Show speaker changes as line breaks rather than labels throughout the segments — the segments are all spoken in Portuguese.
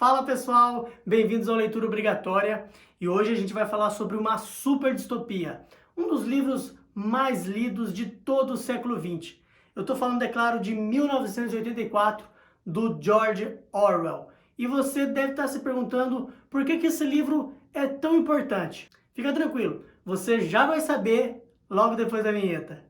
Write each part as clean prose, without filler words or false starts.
Fala pessoal, bem-vindos ao Leitura Obrigatória e hoje a gente vai falar sobre uma super distopia, um dos livros mais lidos de todo o século XX. Eu estou falando, é claro, de 1984, do George Orwell. E você deve estar se perguntando por que esse livro é tão importante. Fica tranquilo, você já vai saber logo depois da vinheta.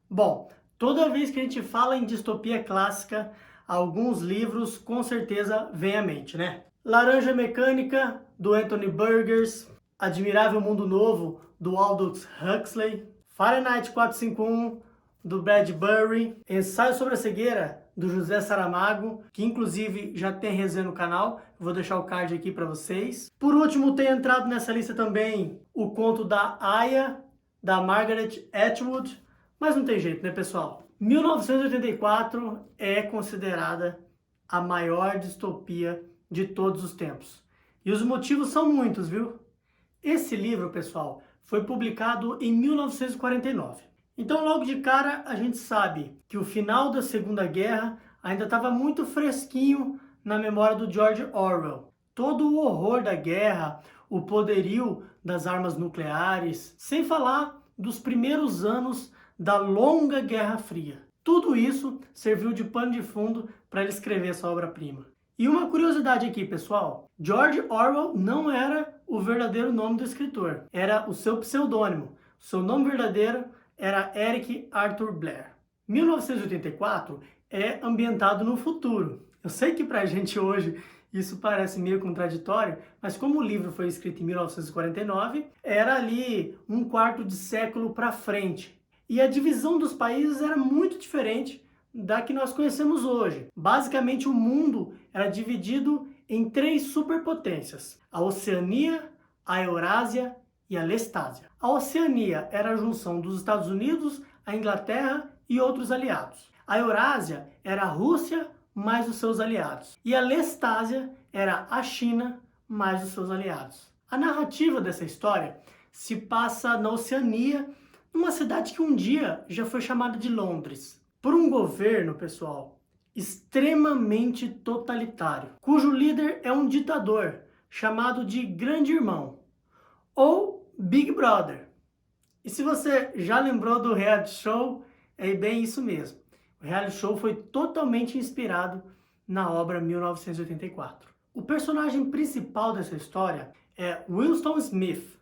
Bom, toda vez que a gente fala em distopia clássica, alguns livros com certeza vêm à mente, né? Laranja Mecânica, do Anthony Burgess, Admirável Mundo Novo, do Aldous Huxley, Fahrenheit 451, do Bradbury, Ensaio sobre a Cegueira, do José Saramago, que inclusive já tem resenha no canal, vou deixar o card aqui para vocês. Por último, tem entrado nessa lista também o conto da Aya, da Margaret Atwood, mas não tem jeito, né, pessoal? 1984 é considerada a maior distopia de todos os tempos. E os motivos são muitos, viu? Esse livro, pessoal, foi publicado em 1949. Então, logo de cara, a gente sabe que o final da Segunda Guerra ainda estava muito fresquinho na memória do George Orwell. Todo o horror da guerra, o poderio das armas nucleares, sem falar dos primeiros anos da longa Guerra Fria. Tudo isso serviu de pano de fundo para ele escrever essa obra-prima. E uma curiosidade aqui, pessoal, George Orwell não era o verdadeiro nome do escritor, era o seu pseudônimo. O seu nome verdadeiro era Eric Arthur Blair. 1984 é ambientado no futuro. Eu sei que pra gente hoje isso parece meio contraditório, mas como o livro foi escrito em 1949, era ali um quarto de século para frente. E a divisão dos países era muito diferente da que nós conhecemos hoje. Basicamente, o mundo era dividido em 3 superpotências: a Oceania, a Eurásia e a Lestásia. A Oceania era a junção dos Estados Unidos, a Inglaterra e outros aliados. A Eurásia era a Rússia mais os seus aliados. E a Lestásia era a China mais os seus aliados. A narrativa dessa história se passa na Oceania, uma cidade que um dia já foi chamada de Londres, por um governo, pessoal, extremamente totalitário, cujo líder é um ditador chamado de Grande Irmão, ou Big Brother. E se você já lembrou do reality show, é bem isso mesmo. O reality show foi totalmente inspirado na obra 1984. O personagem principal dessa história é Winston Smith.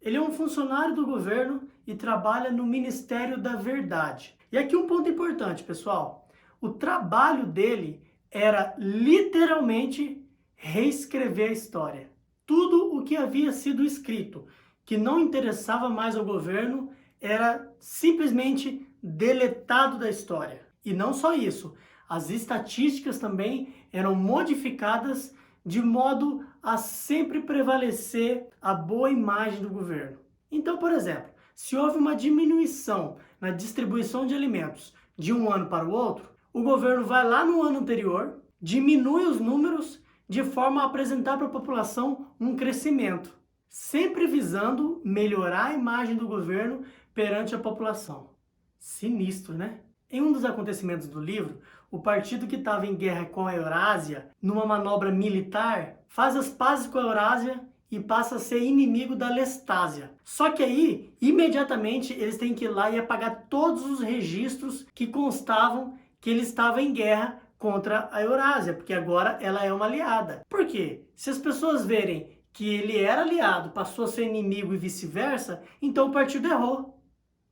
Ele é um funcionário do governo e trabalha no Ministério da Verdade. E aqui um ponto importante, pessoal. O trabalho dele era literalmente reescrever a história. Tudo o que havia sido escrito, que não interessava mais ao governo, era simplesmente deletado da história. E não só isso, as estatísticas também eram modificadas de modo a sempre prevalecer a boa imagem do governo. Então, por exemplo, se houve uma diminuição na distribuição de alimentos de um ano para o outro, o governo vai lá no ano anterior, diminui os números de forma a apresentar para a população um crescimento, sempre visando melhorar a imagem do governo perante a população. Sinistro, né? Em um dos acontecimentos do livro, o partido que estava em guerra com a Eurásia, numa manobra militar, faz as pazes com a Eurásia e passa a ser inimigo da Lestásia. Só que aí, imediatamente, eles têm que ir lá e apagar todos os registros que constavam que ele estava em guerra contra a Eurásia, porque agora ela é uma aliada. Por quê? Se as pessoas verem que ele era aliado, passou a ser inimigo e vice-versa, então o partido errou.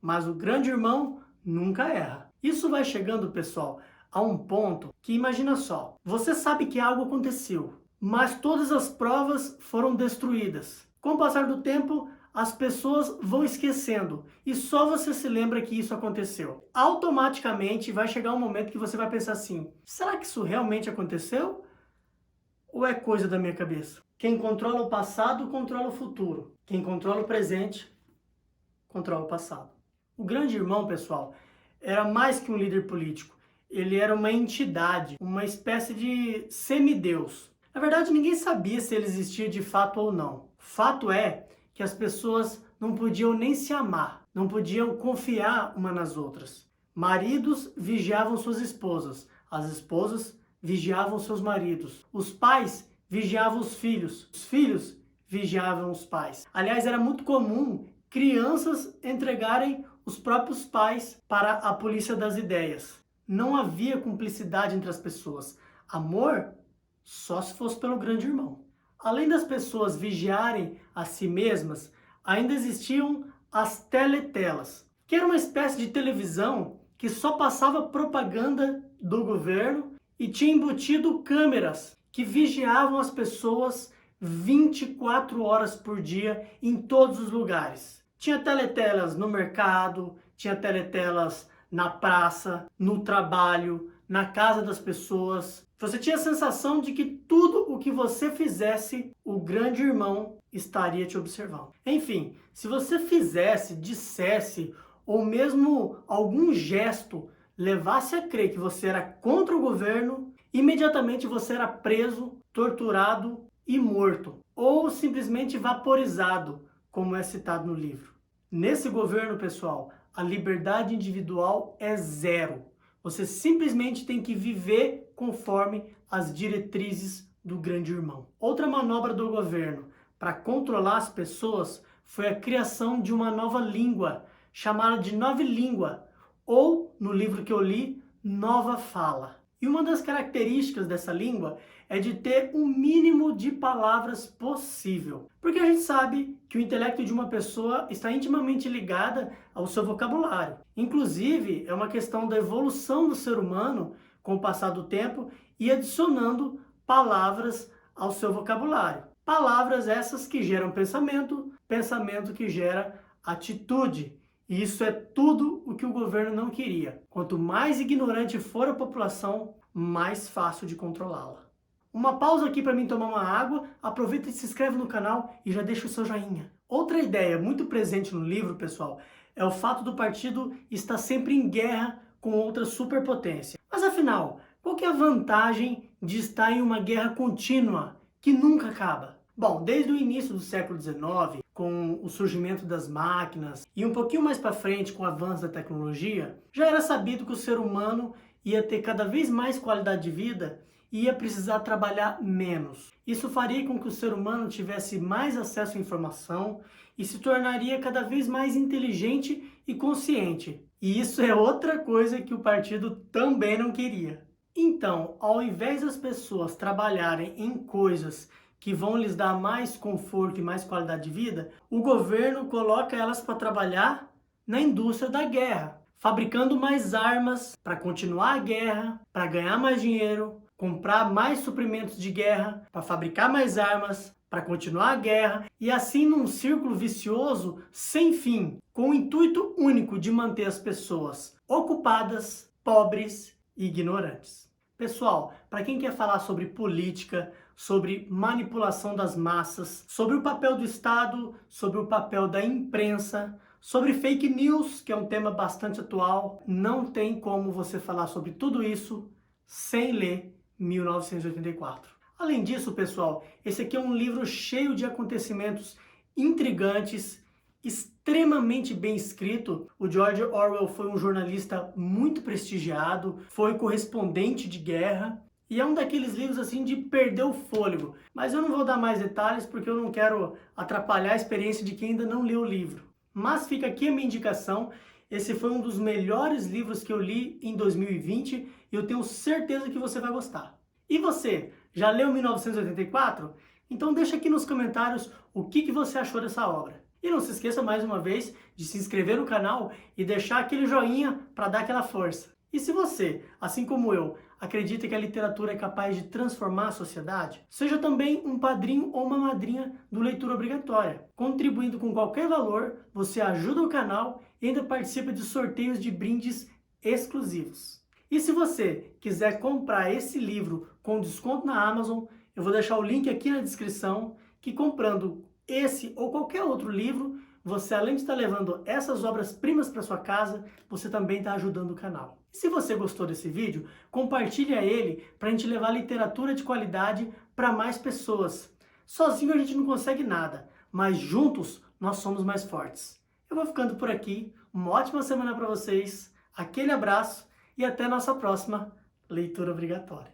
Mas o Grande Irmão nunca erra. Isso vai chegando, pessoal, a um ponto que, imagina só, você sabe que algo aconteceu, mas todas as provas foram destruídas. Com o passar do tempo, as pessoas vão esquecendo e só você se lembra que isso aconteceu. Automaticamente vai chegar um momento que você vai pensar assim: será que isso realmente aconteceu? Ou é coisa da minha cabeça? Quem controla o passado, controla o futuro. Quem controla o presente, controla o passado. O Grande Irmão, pessoal, era mais que um líder político. Ele era uma entidade, uma espécie de semideus. Na verdade, ninguém sabia se ele existia de fato ou não. Fato é que as pessoas não podiam nem se amar, não podiam confiar uma nas outras. Maridos vigiavam suas esposas, as esposas vigiavam seus maridos. Os pais vigiavam os filhos vigiavam os pais. Aliás, era muito comum crianças entregarem os próprios pais para a polícia das ideias. Não havia cumplicidade entre as pessoas. Amor só se fosse pelo grande irmão. Além das pessoas vigiarem a si mesmas, ainda existiam as teletelas, que era uma espécie de televisão que só passava propaganda do governo e tinha embutido câmeras que vigiavam as pessoas 24 horas por dia em todos os lugares. Tinha teletelas no mercado, tinha teletelas na praça, no trabalho, na casa das pessoas. Você tinha a sensação de que tudo o que você fizesse, o grande irmão estaria te observando. Enfim, se você fizesse, dissesse, ou mesmo algum gesto levasse a crer que você era contra o governo, imediatamente você era preso, torturado e morto, ou simplesmente vaporizado, como é citado no livro. Nesse governo, pessoal, a liberdade individual é zero. Você simplesmente tem que viver conforme as diretrizes do grande irmão. Outra manobra do governo para controlar as pessoas foi a criação de uma nova língua, chamada de nova língua, ou, no livro que eu li, nova fala. E uma das características dessa língua é de ter o mínimo de palavras possível. Porque a gente sabe que o intelecto de uma pessoa está intimamente ligado ao seu vocabulário. Inclusive, é uma questão da evolução do ser humano com o passar do tempo e adicionando palavras ao seu vocabulário. Palavras essas que geram pensamento, pensamento que gera atitude. E isso é tudo o que o governo não queria. Quanto mais ignorante for a população, mais fácil de controlá-la. Uma pausa aqui para mim tomar uma água, aproveita e se inscreve no canal e já deixa o seu joinha. Outra ideia muito presente no livro, pessoal, é o fato do partido estar sempre em guerra com outra superpotência. Mas afinal, qual que é a vantagem de estar em uma guerra contínua que nunca acaba? Bom, desde o início do século XIX, com o surgimento das máquinas e um pouquinho mais para frente com o avanço da tecnologia, já era sabido que o ser humano ia ter cada vez mais qualidade de vida e ia precisar trabalhar menos. Isso faria com que o ser humano tivesse mais acesso à informação e se tornaria cada vez mais inteligente e consciente. E isso é outra coisa que o partido também não queria. Então, ao invés das pessoas trabalharem em coisas que vão lhes dar mais conforto e mais qualidade de vida, o governo coloca elas para trabalhar na indústria da guerra, fabricando mais armas para continuar a guerra, para ganhar mais dinheiro, comprar mais suprimentos de guerra, para fabricar mais armas, para continuar a guerra, e assim num círculo vicioso sem fim, com o intuito único de manter as pessoas ocupadas, pobres e ignorantes. Pessoal, para quem quer falar sobre política, sobre manipulação das massas, sobre o papel do Estado, sobre o papel da imprensa, sobre fake news, que é um tema bastante atual, não tem como você falar sobre tudo isso sem ler 1984. Além disso, pessoal, esse aqui é um livro cheio de acontecimentos intrigantes, extremamente bem escrito. O George Orwell foi um jornalista muito prestigiado, foi correspondente de guerra, e é um daqueles livros assim de perder o fôlego. Mas eu não vou dar mais detalhes porque eu não quero atrapalhar a experiência de quem ainda não leu o livro. Mas fica aqui a minha indicação. Esse foi um dos melhores livros que eu li em 2020 e eu tenho certeza que você vai gostar. E você, já leu 1984? Então deixa aqui nos comentários o que você achou dessa obra. E não se esqueça mais uma vez de se inscrever no canal e deixar aquele joinha para dar aquela força. E se você, assim como eu, acredita que a literatura é capaz de transformar a sociedade, seja também um padrinho ou uma madrinha do Leitura Obrigatória. Contribuindo com qualquer valor, você ajuda o canal e ainda participa de sorteios de brindes exclusivos. E se você quiser comprar esse livro com desconto na Amazon, eu vou deixar o link aqui na descrição, que comprando esse ou qualquer outro livro, você, além de estar levando essas obras-primas para sua casa, você também está ajudando o canal. E se você gostou desse vídeo, compartilha ele para a gente levar literatura de qualidade para mais pessoas. Sozinho a gente não consegue nada, mas juntos nós somos mais fortes. Eu vou ficando por aqui. Uma ótima semana para vocês. Aquele abraço e até a nossa próxima leitura obrigatória.